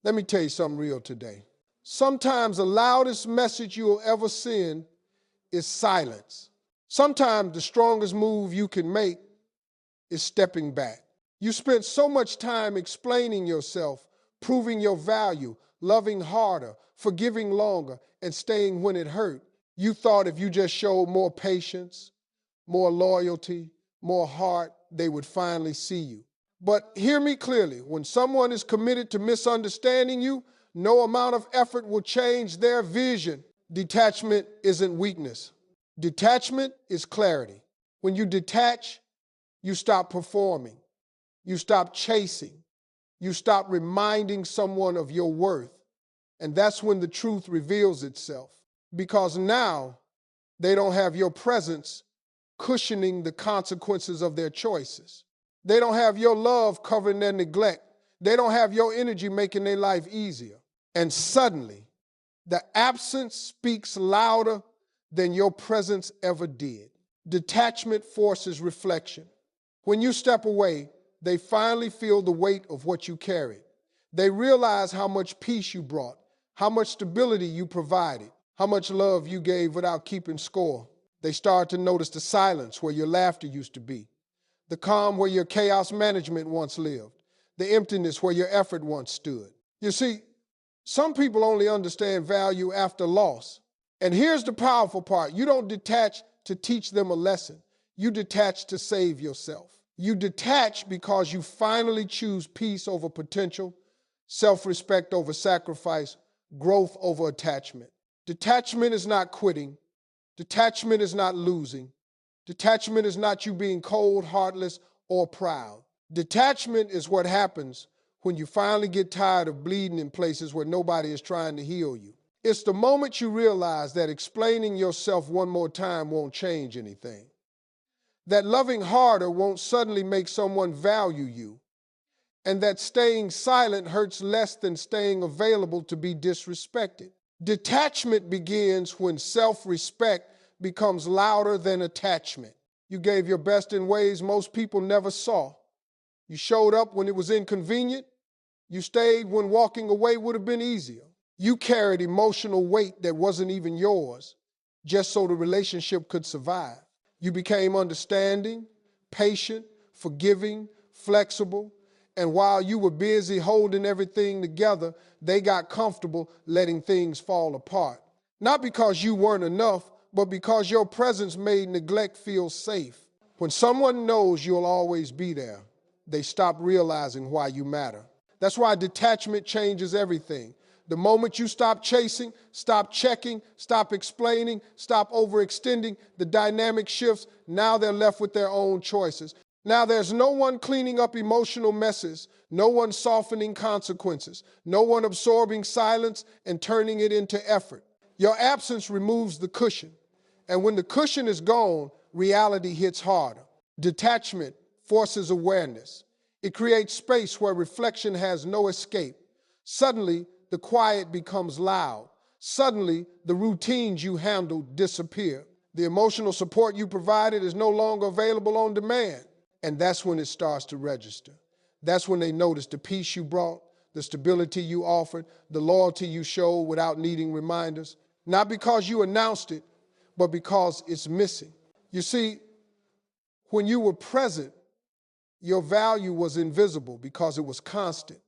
Let me tell you something real today. Sometimes the loudest message you'll ever send is silence. Sometimes the strongest move you can make is stepping back. You spent so much time explaining yourself, proving your value, loving harder, forgiving longer, and staying when it hurt. You thought if you just showed more patience, more loyalty, more heart, they would finally see you. But hear me clearly, when someone is committed to misunderstanding you, no amount of effort will change their vision. Detachment isn't weakness. Detachment is clarity. When you detach, you stop performing. You stop chasing. You stop reminding someone of your worth. And that's when the truth reveals itself. Because now they don't have your presence cushioning the consequences of their choices. They don't have your love covering their neglect. They don't have your energy making their life easier. And suddenly, the absence speaks louder than your presence ever did. Detachment forces reflection. When you step away, they finally feel the weight of what you carried. They realize how much peace you brought, how much stability you provided, how much love you gave without keeping score. They start to notice the silence where your laughter used to be, the calm where your chaos management once lived, the emptiness where your effort once stood. You see, some people only understand value after loss. And here's the powerful part. You don't detach to teach them a lesson. You detach to save yourself. You detach because you finally choose peace over potential, self-respect over sacrifice, growth over attachment. Detachment is not quitting. Detachment is not losing. Detachment is not you being cold, heartless, or proud. Detachment is what happens when you finally get tired of bleeding in places where nobody is trying to heal you. It's the moment you realize that explaining yourself one more time won't change anything. That loving harder won't suddenly make someone value you. And that staying silent hurts less than staying available to be disrespected. Detachment begins when self-respect becomes louder than attachment. You gave your best in ways most people never saw. You showed up when it was inconvenient. You stayed when walking away would have been easier. You carried emotional weight that wasn't even yours, just so the relationship could survive. You became understanding, patient, forgiving, flexible, and while you were busy holding everything together, they got comfortable letting things fall apart. Not because you weren't enough, but because your presence made neglect feel safe. When someone knows you'll always be there, they stop realizing why you matter. That's why detachment changes everything. The moment you stop chasing, stop checking, stop explaining, stop overextending, the dynamic shifts. Now they're left with their own choices. Now there's no one cleaning up emotional messes, no one softening consequences, no one absorbing silence and turning it into effort. Your absence removes the cushion. And when the cushion is gone, reality hits harder. Detachment forces awareness. It creates space where reflection has no escape. Suddenly, the quiet becomes loud. Suddenly, the routines you handled disappear. The emotional support you provided is no longer available on demand. And that's when it starts to register. That's when they notice the peace you brought, the stability you offered, the loyalty you showed without needing reminders. Not because you announced it, but because it's missing. You see, when you were present, your value was invisible because it was constant.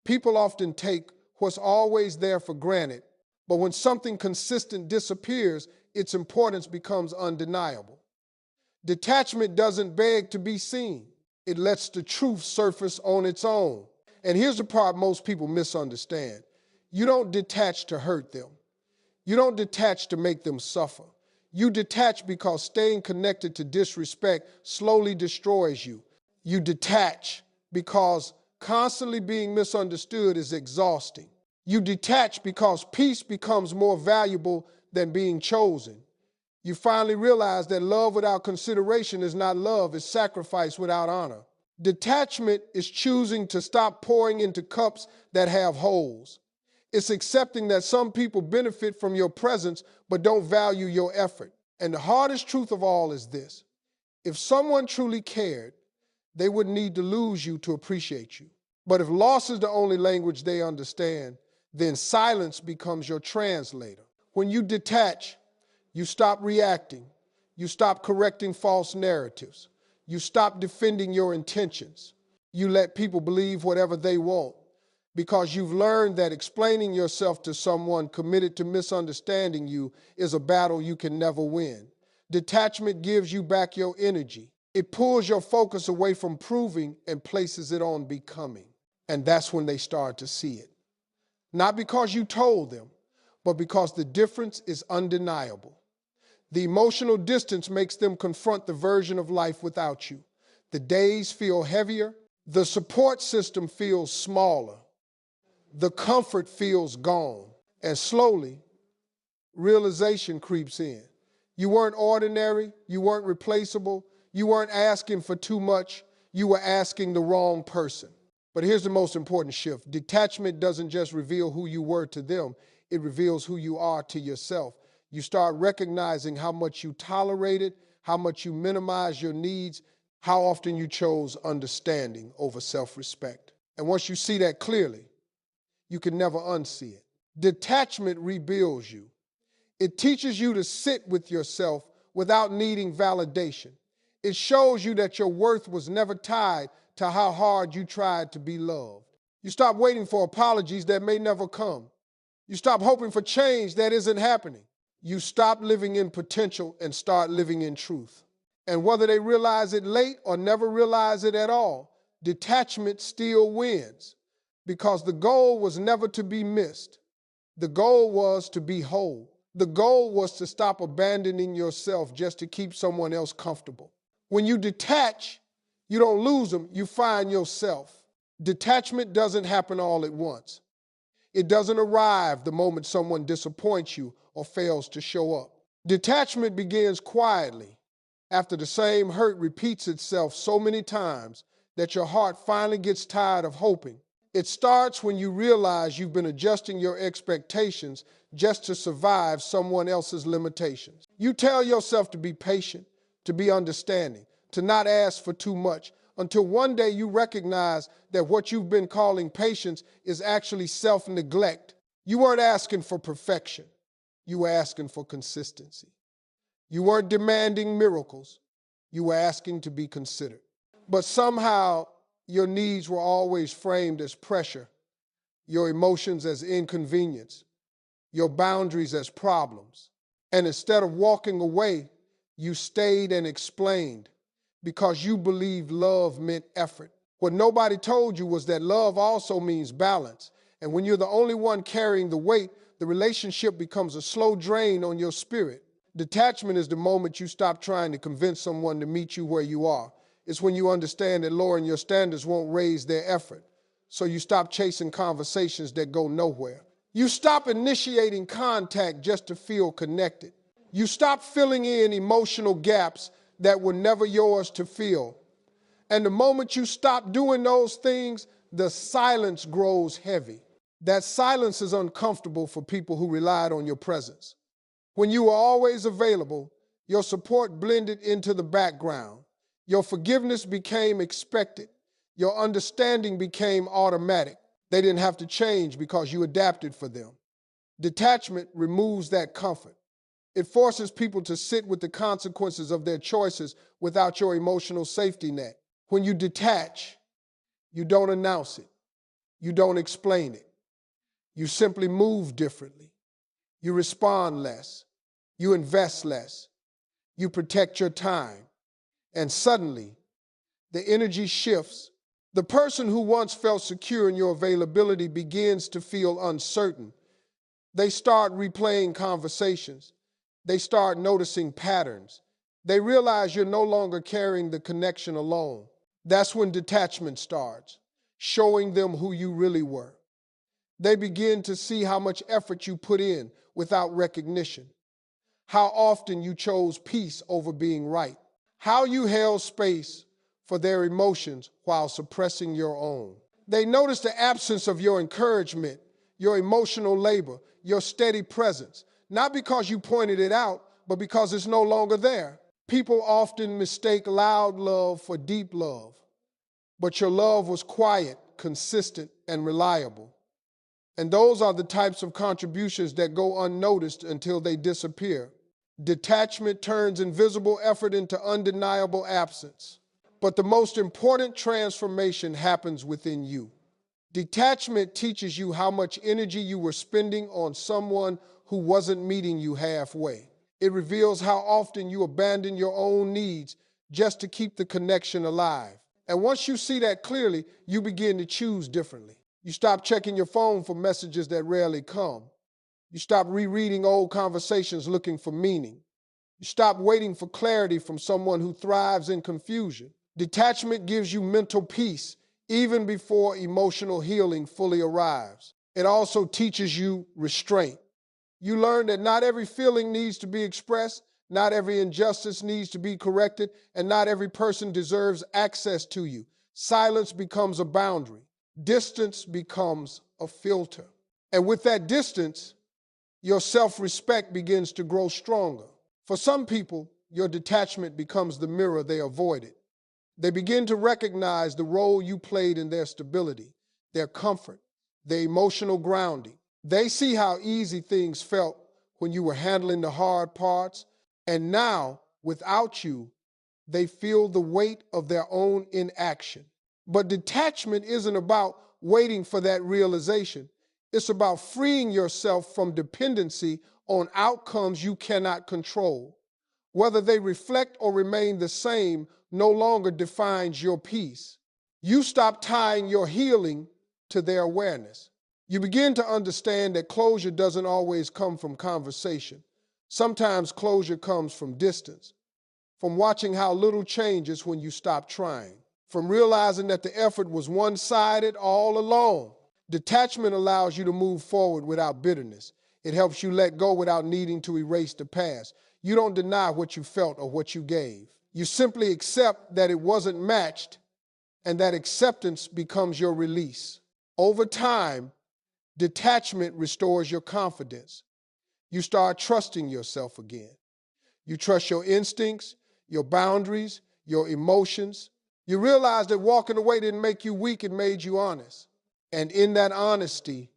People often take what's always there for granted, but when something consistent disappears, its importance becomes undeniable. Detachment doesn't beg to be seen. It lets the truth surface on its own. And here's the part most people misunderstand. You don't detach to hurt them. You don't detach to make them suffer. You detach because staying connected to disrespect slowly destroys you. You detach because constantly being misunderstood is exhausting. You detach because peace becomes more valuable than being chosen. You finally realize that love without consideration is not love, it's sacrifice without honor. Detachment is choosing to stop pouring into cups that have holes. It's accepting that some people benefit from your presence but don't value your effort. And the hardest truth of all is this: if someone truly cared, they wouldn't need to lose you to appreciate you. But if loss is the only language they understand, then silence becomes your translator. When you detach, you stop reacting. You stop correcting false narratives. You stop defending your intentions. You let people believe whatever they want because you've learned that explaining yourself to someone committed to misunderstanding you is a battle you can never win. Detachment gives you back your energy. It pulls your focus away from proving and places it on becoming. And that's when they start to see it. Not because you told them, but because the difference is undeniable. The emotional distance makes them confront the version of life without you. The days feel heavier. The support system feels smaller. The comfort feels gone. And slowly, realization creeps in. You weren't ordinary. You weren't replaceable. You weren't asking for too much. You were asking the wrong person. But here's the most important shift. Detachment doesn't just reveal who you were to them. It reveals who you are to yourself. You start recognizing how much you tolerated, how much you minimized your needs, how often you chose understanding over self-respect. And once you see that clearly, you can never unsee it. Detachment rebuilds you. It teaches you to sit with yourself without needing validation. It shows you that your worth was never tied to how hard you tried to be loved. You stop waiting for apologies that may never come. You stop hoping for change that isn't happening. You stop living in potential and start living in truth. And whether they realize it late or never realize it at all, detachment still wins because the goal was never to be missed. The goal was to be whole. The goal was to stop abandoning yourself just to keep someone else comfortable. When you detach, you don't lose them, you find yourself. Detachment doesn't happen all at once. It doesn't arrive the moment someone disappoints you or fails to show up. Detachment begins quietly after the same hurt repeats itself so many times that your heart finally gets tired of hoping. It starts when you realize you've been adjusting your expectations just to survive someone else's limitations. You tell yourself to be patient, to be understanding, to not ask for too much, until one day you recognize that what you've been calling patience is actually self-neglect. You weren't asking for perfection. You were asking for consistency. You weren't demanding miracles. You were asking to be considered. But somehow your needs were always framed as pressure, your emotions as inconvenience, your boundaries as problems. And instead of walking away, you stayed and explained because you believed love meant effort. What nobody told you was that love also means balance. And when you're the only one carrying the weight, the relationship becomes a slow drain on your spirit. Detachment is the moment you stop trying to convince someone to meet you where you are. It's when you understand that lowering your standards won't raise their effort. So you stop chasing conversations that go nowhere. You stop initiating contact just to feel connected. You stop filling in emotional gaps that were never yours to fill. And the moment you stop doing those things, the silence grows heavy. That silence is uncomfortable for people who relied on your presence. When you were always available, your support blended into the background. Your forgiveness became expected. Your understanding became automatic. They didn't have to change because you adapted for them. Detachment removes that comfort. It forces people to sit with the consequences of their choices without your emotional safety net. When you detach, you don't announce it. You don't explain it. You simply move differently. You respond less. You invest less. You protect your time. And suddenly, the energy shifts. The person who once felt secure in your availability begins to feel uncertain. They start replaying conversations. They start noticing patterns. They realize you're no longer carrying the connection alone. That's when detachment starts, showing them who you really were. They begin to see how much effort you put in without recognition, how often you chose peace over being right, how you held space for their emotions while suppressing your own. They notice the absence of your encouragement, your emotional labor, your steady presence, not because you pointed it out, but because it's no longer there. People often mistake loud love for deep love, but your love was quiet, consistent, and reliable. And those are the types of contributions that go unnoticed until they disappear. Detachment turns invisible effort into undeniable absence. But the most important transformation happens within you. Detachment teaches you how much energy you were spending on someone who wasn't meeting you halfway. It reveals how often you abandon your own needs just to keep the connection alive. And once you see that clearly, you begin to choose differently. You stop checking your phone for messages that rarely come. You stop rereading old conversations looking for meaning. You stop waiting for clarity from someone who thrives in confusion. Detachment gives you mental peace even before emotional healing fully arrives. It also teaches you restraint. You learn that not every feeling needs to be expressed, not every injustice needs to be corrected, and not every person deserves access to you. Silence becomes a boundary. Distance becomes a filter. And with that distance, your self-respect begins to grow stronger. For some people, your detachment becomes the mirror they avoided. They begin to recognize the role you played in their stability, their comfort, their emotional grounding. They see how easy things felt when you were handling the hard parts, and now, without you, they feel the weight of their own inaction. But detachment isn't about waiting for that realization. It's about freeing yourself from dependency on outcomes you cannot control. Whether they reflect or remain the same no longer defines your peace. You stop tying your healing to their awareness. You begin to understand that closure doesn't always come from conversation. Sometimes closure comes from distance, from watching how little changes when you stop trying, from realizing that the effort was one-sided all along. Detachment allows you to move forward without bitterness. It helps you let go without needing to erase the past. You don't deny what you felt or what you gave. You simply accept that it wasn't matched, and that acceptance becomes your release. Over time, detachment restores your confidence. You start trusting yourself again. You trust your instincts, your boundaries, your emotions. You realize that walking away didn't make you weak, it made you honest. And in that honesty,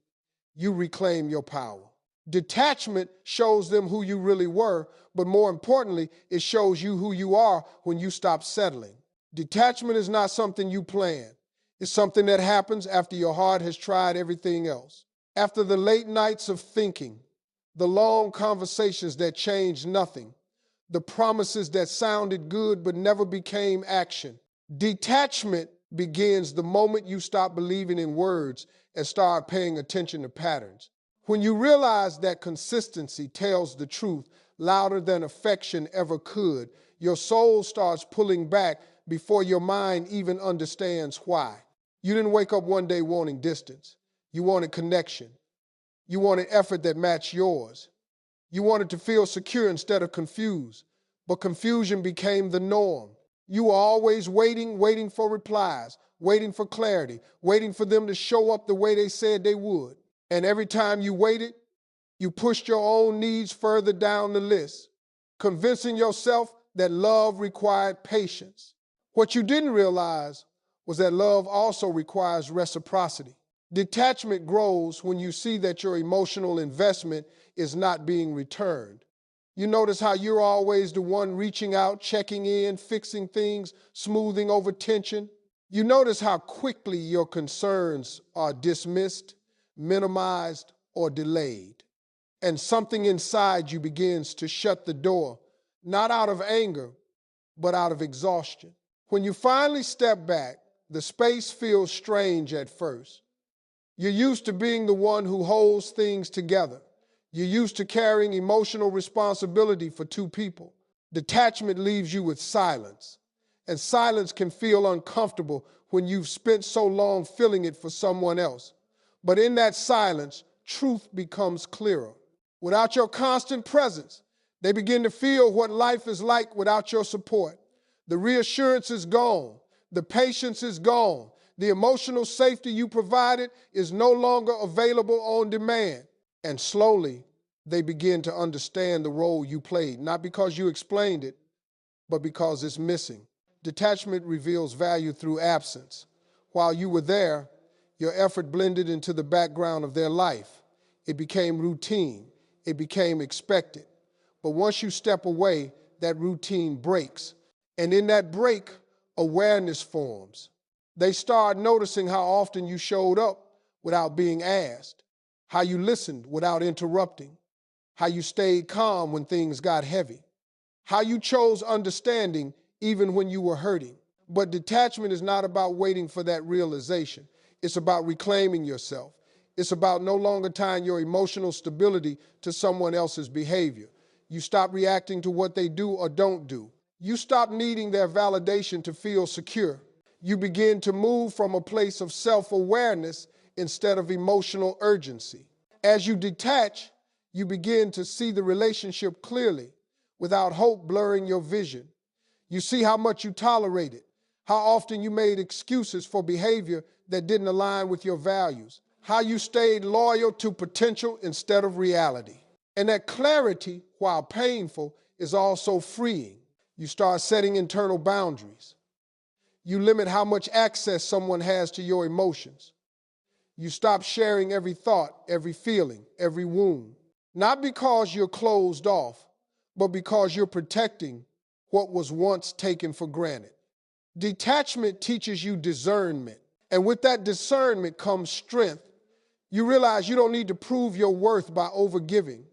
you reclaim your power. Detachment shows them who you really were, but more importantly, it shows you who you are when you stop settling. Detachment is not something you plan. It's something that happens after your heart has tried everything else. After the late nights of thinking, the long conversations that changed nothing, the promises that sounded good but never became action. Detachment begins the moment you stop believing in words and start paying attention to patterns. When you realize that consistency tells the truth louder than affection ever could, your soul starts pulling back before your mind even understands why. You didn't wake up one day wanting distance. You wanted connection. You wanted effort that matched yours. You wanted to feel secure instead of confused. But confusion became the norm. You were always waiting for replies, waiting for clarity, waiting for them to show up the way they said they would. And every time you waited, you pushed your own needs further down the list, convincing yourself that love required patience. What you didn't realize was that love also requires reciprocity. Detachment grows when you see that your emotional investment is not being returned. You notice how you're always the one reaching out, checking in, fixing things, smoothing over tension. You notice how quickly your concerns are dismissed, minimized, or delayed. And something inside you begins to shut the door, not out of anger, but out of exhaustion. When you finally step back, the space feels strange at first. You're used to being the one who holds things together. You're used to carrying emotional responsibility for two people. Detachment leaves you with silence, and silence can feel uncomfortable when you've spent so long filling it for someone else. But in that silence, truth becomes clearer. Without your constant presence, they begin to feel what life is like without your support. The reassurance is gone. The patience is gone. The emotional safety you provided is no longer available on demand. And slowly, they begin to understand the role you played, not because you explained it, but because it's missing. Detachment reveals value through absence. While you were there, Your effort blended into the background of their life. It became routine. It became expected. But once you step away, that routine breaks. And in that break, awareness forms. They start noticing how often you showed up without being asked, how you listened without interrupting, how you stayed calm when things got heavy, how you chose understanding even when you were hurting. But detachment is not about waiting for that realization. It's about reclaiming yourself. It's about no longer tying your emotional stability to someone else's behavior. You stop reacting to what they do or don't do. You stop needing their validation to feel secure. You begin to move from a place of self-awareness instead of emotional urgency. As you detach, you begin to see the relationship clearly without hope blurring your vision. You see how much you tolerated, how often you made excuses for behavior that didn't align with your values, how you stayed loyal to potential instead of reality. And that clarity, while painful, is also freeing. You start setting internal boundaries. You limit how much access someone has to your emotions. You stop sharing every thought, every feeling, every wound. Not because you're closed off, but because you're protecting what was once taken for granted. Detachment teaches you discernment. And with that discernment comes strength. You realize you don't need to prove your worth by overgiving.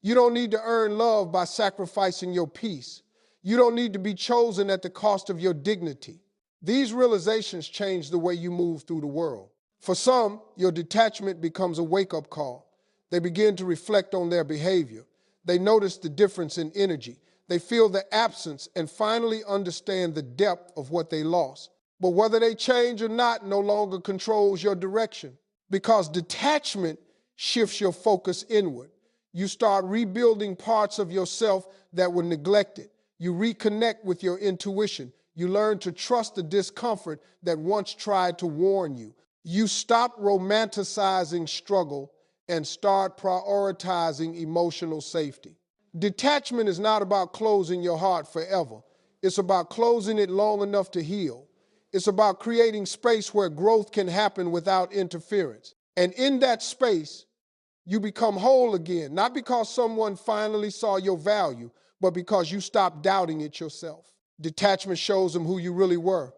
You don't need to earn love by sacrificing your peace. You don't need to be chosen at the cost of your dignity. These realizations change the way you move through the world. For some, your detachment becomes a wake-up call. They begin to reflect on their behavior. They notice the difference in energy. They feel the absence and finally understand the depth of what they lost. But whether they change or not no longer controls your direction, because detachment shifts your focus inward. You start rebuilding parts of yourself that were neglected. You reconnect with your intuition. You learn to trust the discomfort that once tried to warn you. You stop romanticizing struggle and start prioritizing emotional safety. Detachment is not about closing your heart forever. It's about closing it long enough to heal. It's about creating space where growth can happen without interference. And in that space, you become whole again, not because someone finally saw your value, but because you stopped doubting it yourself. Detachment shows them who you really were,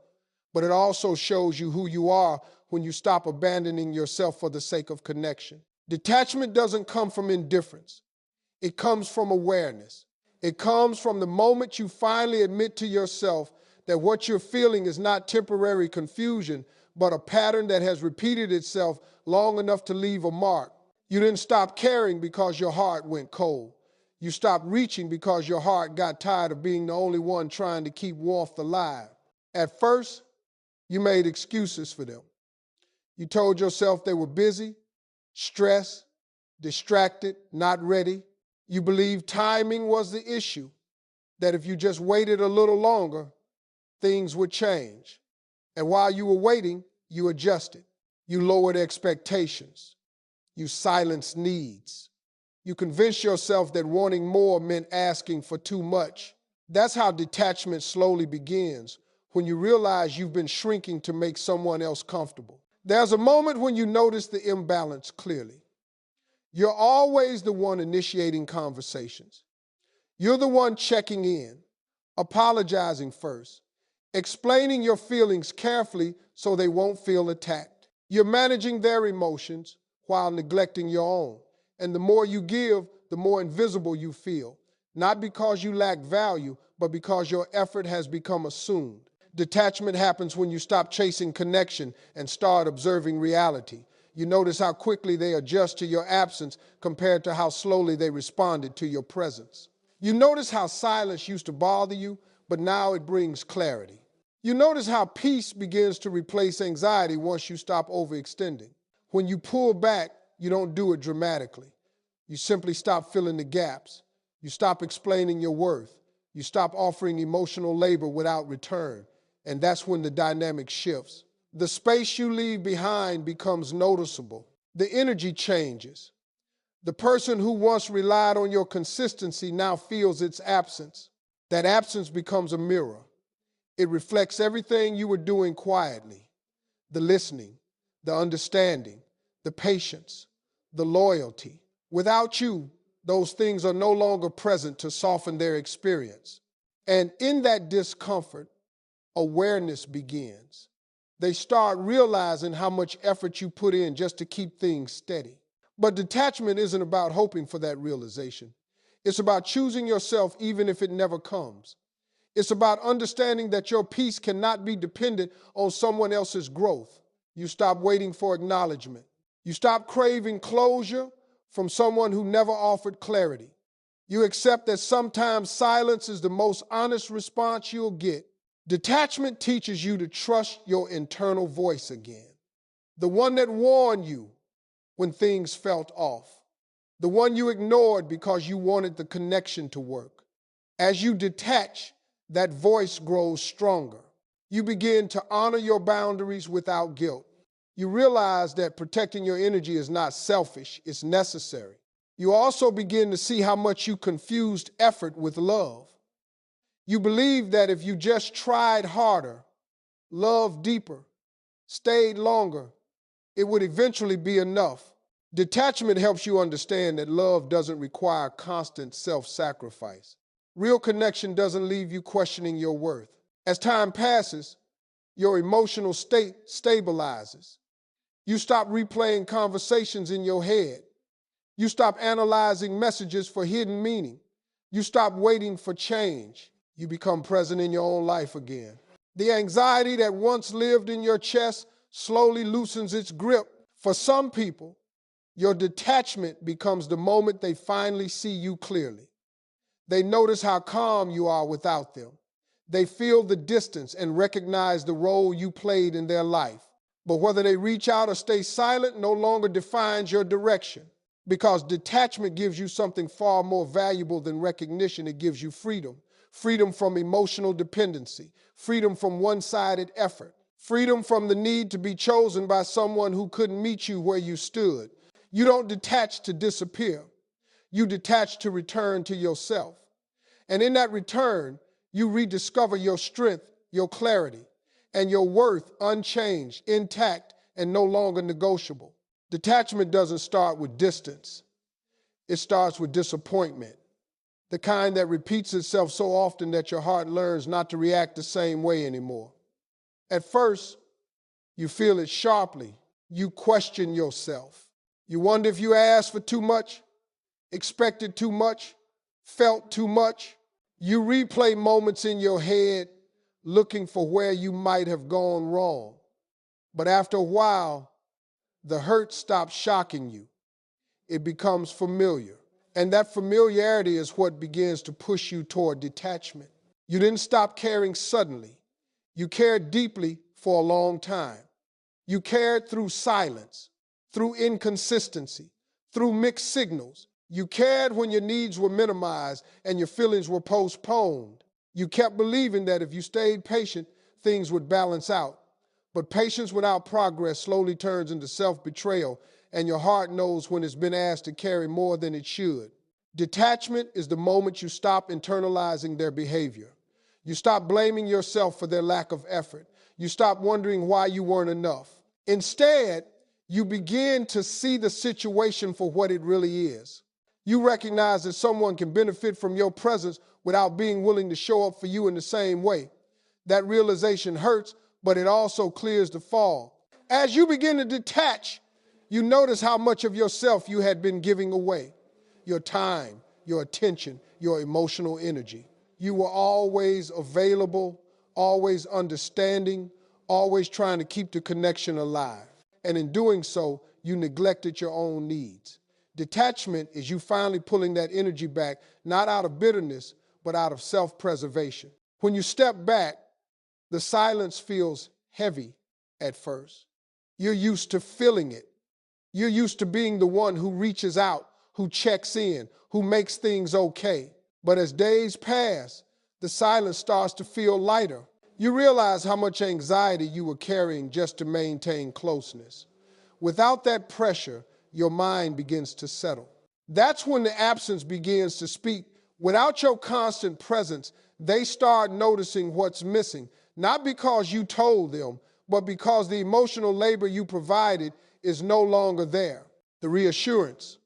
but it also shows you who you are when you stop abandoning yourself for the sake of connection. Detachment doesn't come from indifference. It comes from awareness. It comes from the moment you finally admit to yourself that what you're feeling is not temporary confusion, but a pattern that has repeated itself long enough to leave a mark. You didn't stop caring because your heart went cold. You stopped reaching because your heart got tired of being the only one trying to keep warmth alive. At first, you made excuses for them. You told yourself they were busy, stressed, distracted, not ready. You believed timing was the issue, that if you just waited a little longer, things would change. And while you were waiting, you adjusted. You lowered expectations. You silenced needs. You convinced yourself that wanting more meant asking for too much. That's how detachment slowly begins, when you realize you've been shrinking to make someone else comfortable. There's a moment when you notice the imbalance clearly. You're always the one initiating conversations. You're the one checking in, apologizing first, explaining your feelings carefully so they won't feel attacked. You're managing their emotions while neglecting your own. And the more you give, the more invisible you feel, not because you lack value, but because your effort has become assumed. Detachment happens when you stop chasing connection and start observing reality. You notice how quickly they adjust to your absence compared to how slowly they responded to your presence. You notice how silence used to bother you, but now it brings clarity. You notice how peace begins to replace anxiety once you stop overextending. When you pull back, you don't do it dramatically. You simply stop filling the gaps. You stop explaining your worth. You stop offering emotional labor without return. And that's when the dynamic shifts. The space you leave behind becomes noticeable. The energy changes. The person who once relied on your consistency now feels its absence. That absence becomes a mirror. It reflects everything you were doing quietly: the listening, the understanding, the patience, the loyalty. Without you, those things are no longer present to soften their experience. And in that discomfort, awareness begins. They start realizing how much effort you put in just to keep things steady. But detachment isn't about hoping for that realization. It's about choosing yourself even if it never comes. It's about understanding that your peace cannot be dependent on someone else's growth. You stop waiting for acknowledgement. You stop craving closure from someone who never offered clarity. You accept that sometimes silence is the most honest response you'll get. Detachment teaches you to trust your internal voice again. The one that warned you when things felt off. The one you ignored because you wanted the connection to work. As you detach, that voice grows stronger. You begin to honor your boundaries without guilt. You realize that protecting your energy is not selfish, it's necessary. You also begin to see how much you confused effort with love. You believe that if you just tried harder, loved deeper, stayed longer, it would eventually be enough. Detachment helps you understand that love doesn't require constant self-sacrifice. Real connection doesn't leave you questioning your worth. As time passes, your emotional state stabilizes. You stop replaying conversations in your head. You stop analyzing messages for hidden meaning. You stop waiting for change. You become present in your own life again. The anxiety that once lived in your chest slowly loosens its grip. For some people, your detachment becomes the moment they finally see you clearly. They notice how calm you are without them. They feel the distance and recognize the role you played in their life. But whether they reach out or stay silent no longer defines your direction, because detachment gives you something far more valuable than recognition. It gives you freedom. Freedom from emotional dependency. Freedom from one-sided effort. Freedom from the need to be chosen by someone who couldn't meet you where you stood. You don't detach to disappear. You detach to return to yourself. And in that return, you rediscover your strength, your clarity, and your worth unchanged, intact, and no longer negotiable. Detachment doesn't start with distance. It starts with disappointment, the kind that repeats itself so often that your heart learns not to react the same way anymore. At first, you feel it sharply. You question yourself. You wonder if you asked for too much, expected too much, felt too much. You replay moments in your head looking for where you might have gone wrong. But after a while, the hurt stops shocking you. It becomes familiar. And that familiarity is what begins to push you toward detachment. You didn't stop caring suddenly. You cared deeply for a long time. You cared through silence, through inconsistency, through mixed signals. You cared when your needs were minimized and your feelings were postponed. You kept believing that if you stayed patient, things would balance out. But patience without progress slowly turns into self-betrayal, and your heart knows when it's been asked to carry more than it should. Detachment is the moment you stop internalizing their behavior. You stop blaming yourself for their lack of effort. You stop wondering why you weren't enough. Instead, you begin to see the situation for what it really is. You recognize that someone can benefit from your presence without being willing to show up for you in the same way. That realization hurts, but it also clears the fog. As you begin to detach, you notice how much of yourself you had been giving away. Your time, your attention, your emotional energy. You were always available, always understanding, always trying to keep the connection alive. And in doing so, you neglected your own needs. Detachment is you finally pulling that energy back, not out of bitterness, but out of self-preservation. When you step back, the silence feels heavy at first. You're used to feeling it. You're used to being the one who reaches out, who checks in, who makes things okay. But as days pass, the silence starts to feel lighter. You realize how much anxiety you were carrying just to maintain closeness. Without that pressure, your mind begins to settle. That's when the absence begins to speak. Without your constant presence, they start noticing what's missing, not because you told them, but because the emotional labor you provided is no longer there. The reassurance,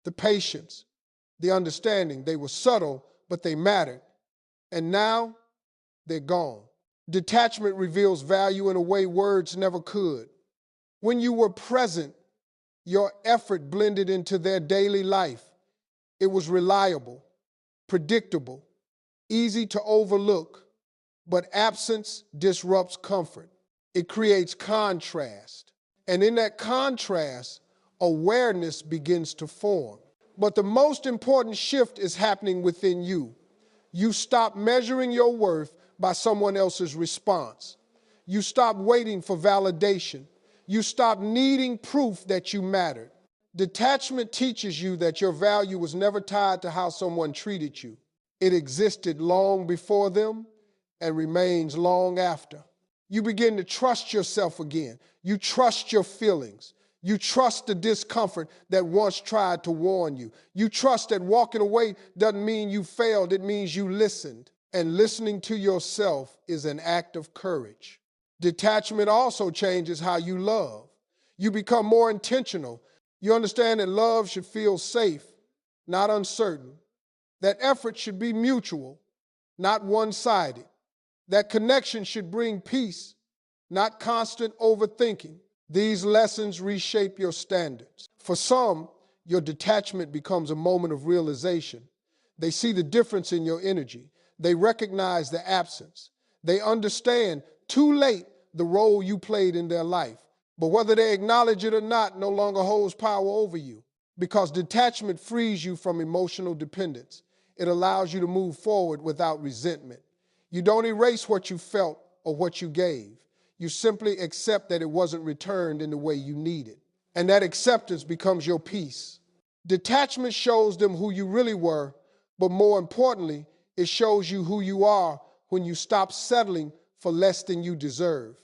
the patience, the understanding, they were subtle, but they mattered. And now they're gone. Detachment reveals value in a way words never could. When you were present, your effort blended into their daily life. It was reliable, predictable, easy to overlook, but absence disrupts comfort. It creates contrast. And in that contrast, awareness begins to form. But the most important shift is happening within you. You stop measuring your worth by someone else's response. You stop waiting for validation. You stop needing proof that you mattered. Detachment teaches you that your value was never tied to how someone treated you. It existed long before them and remains long after. You begin to trust yourself again. You trust your feelings. You trust the discomfort that once tried to warn you. You trust that walking away doesn't mean you failed. It means you listened. And listening to yourself is an act of courage. Detachment also changes how you love. You become more intentional. You understand that love should feel safe, not uncertain. That effort should be mutual, not one-sided. That connection should bring peace, not constant overthinking. These lessons reshape your standards. For some, your detachment becomes a moment of realization. They see the difference in your energy. They recognize the absence. They understand too late the role you played in their life. But whether they acknowledge it or not no longer holds power over you, because detachment frees you from emotional dependence. It allows you to move forward without resentment. You don't erase what you felt or what you gave. You simply accept that it wasn't returned in the way you needed. And that acceptance becomes your peace. Detachment shows them who you really were, but more importantly, it shows you who you are when you stop settling for less than you deserve.